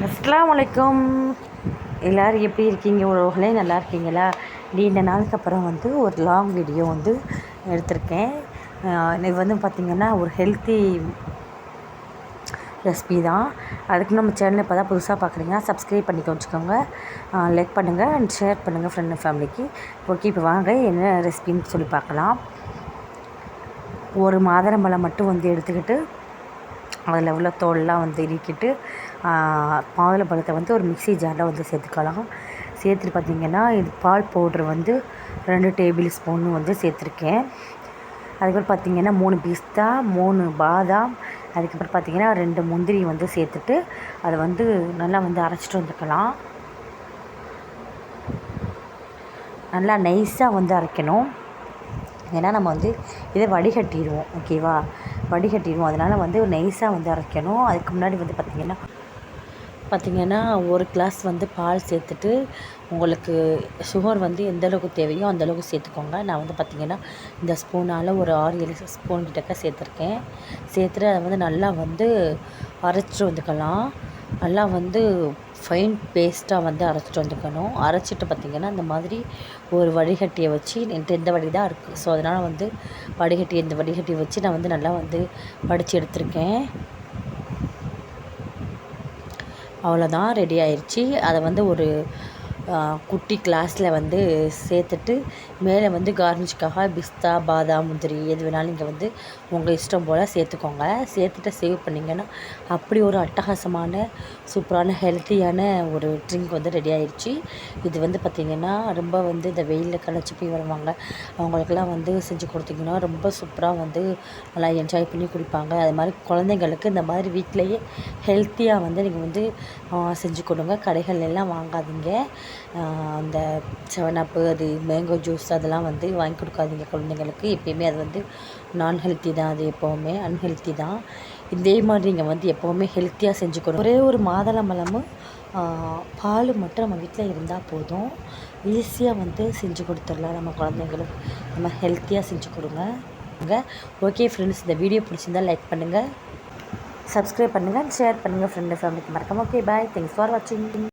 அஸ்ஸலாமு அலைக்கும். எல்லோரும் எப்படி இருக்கீங்க? உறவுகளே நல்லா இருக்கீங்களா? நீண்ட நாளுக்கு அப்புறம் வந்து ஒரு லாங் வீடியோ வந்து எடுத்திருக்கேன். இது வந்து பார்த்திங்கன்னா ஒரு ஹெல்த்தி ரெசிபி தான். அதுக்கு நம்ம சேனலை இப்போ தான் புதுசாக பார்க்குறீங்கன்னா சப்ஸ்கிரைப் பண்ணிக்க வச்சுக்கோங்க, லைக் பண்ணுங்கள் அண்ட் ஷேர் பண்ணுங்கள் ஃப்ரெண்ட் அண்ட் ஃபேமிலிக்கு. ஓகே, இப்போ வாங்க என்ன ரெசிபின்னு சொல்லி பார்க்கலாம். ஒரு மாதுளம்பழம் மட்டும் வந்து எடுத்துக்கிட்டு அதில் உள்ள தோலெலாம் வந்து இறுக்கிட்டு மாதுளம்பழத்தை வந்து ஒரு மிக்ஸி ஜாரில் வந்து சேர்த்துக்கலாம். சேர்த்துட்டு பார்த்திங்கன்னா இது பால் பவுட்ரு வந்து 2 டேபிள் ஸ்பூன் வந்து சேர்த்துருக்கேன். அதுக்கப்புறம் பார்த்திங்கன்னா 3 பிஸ்தா, 3 பாதாம், அதுக்கப்புறம் பார்த்திங்கன்னா 2 முந்திரி வந்து சேர்த்துட்டு அதை வந்து நல்லா வந்து அரைச்சிட்டு வந்துக்கலாம். நல்லா நைஸாக வந்து அரைக்கணும். ஏன்னா நம்ம வந்து இதை வடிகட்டிடுவோம். ஓகேவா, வடிகட்டிடுவோம். அதனால் வந்து நைஸாக வந்து அரைக்கணும். அதுக்கு முன்னாடி வந்து பார்த்திங்கன்னா 1 கிளாஸ் வந்து பால் சேர்த்துட்டு உங்களுக்கு சுகர் வந்து எந்த அளவுக்கு தேவையோ அந்தளவுக்கு சேர்த்துக்கோங்க. நான் வந்து பார்த்திங்கன்னா இந்த ஸ்பூனால் ஒரு 6-7 ஸ்பூன் கிட்டக்க சேர்த்துருக்கேன். சேர்த்துட்டு அதை வந்து நல்லா வந்து அரைச்சிட்டு வந்துக்கலாம். நல்லா வந்து ஃபைன் பேஸ்ட்டாக வந்து அரைச்சிட்டு வந்துக்கணும். அரைச்சிட்டு பார்த்திங்கன்னா இந்த மாதிரி ஒரு வடிகட்டியை வச்சு என்கிட்ட இந்த வடி தான் இருக்குது. ஸோ அதனால் வந்து இந்த வடிகட்டியை வச்சு நான் வந்து நல்லா வந்து வடித்து எடுத்திருக்கேன். அவ்வளோதான், ரெடி ஆயிடுச்சு. அதை வந்து ஒரு குட்டி கிளாஸில் வந்து சேர்த்துட்டு மேலே வந்து கார்னிஷ்காக பிஸ்தா, பாதாம், முந்திரி எது வேணாலும் நீங்கள் வந்து உங்கள் இஷ்டம் போல் சேர்த்துக்கோங்க. சேர்த்துட்டு சேவ் பண்ணிங்கன்னா அப்படி ஒரு அட்டகாசமான சூப்பரான ஹெல்த்தியான ஒரு ட்ரிங்க் வந்து ரெடி ஆயிடுச்சு. இது வந்து பார்த்திங்கன்னா ரொம்ப வந்து இந்த வெயிலில் களைச்சி போய் வருவாங்க, அவங்களுக்கெல்லாம் வந்து செஞ்சு கொடுத்திங்கன்னா ரொம்ப சூப்பராக வந்து நல்லா என்ஜாய் பண்ணி குடிப்பாங்க. அது மாதிரி குழந்தைங்களுக்கு இந்த மாதிரி வீட்டிலையே ஹெல்த்தியாக வந்து நீங்கள் வந்து செஞ்சு கொடுங்க. கடைகள்லாம் வாங்காதீங்க. அந்த 7 அப், அது மேங்கோ ஜூஸ் அதெல்லாம் வந்து வாங்கி கொடுக்காதீங்க குழந்தைங்களுக்கு. எப்பயுமே அது வந்து நான் ஹெல்த்தி தான், அது எப்போவுமே அன்ஹெல்த்தி தான். இதே மாதிரி நீங்கள் வந்து எப்போவுமே ஹெல்த்தியாக செஞ்சு கொடுங்க. ஒரே ஒரு மாதுளம்பழமும் பால் மட்டும் நம்ம வீட்டில் இருந்தால் போதும். ஈஸியாக வந்து செஞ்சு கொடுத்துடலாம் நம்ம குழந்தைங்களுக்கு. நம்ம ஹெல்த்தியாக செஞ்சு கொடுங்க. ஓகே ஃப்ரெண்ட்ஸ், இந்த வீடியோ பிடிச்சிருந்தால் லைக் பண்ணுங்கள், சப்ஸ்கிரைப் பண்ணுங்கள், ஷேர் பண்ணுங்கள் ஃப்ரெண்டு ஃபேமிலிக்கு மறக்காம. ஓகே, பாய், தேங்க்ஸ் ஃபார் வாட்சிங்.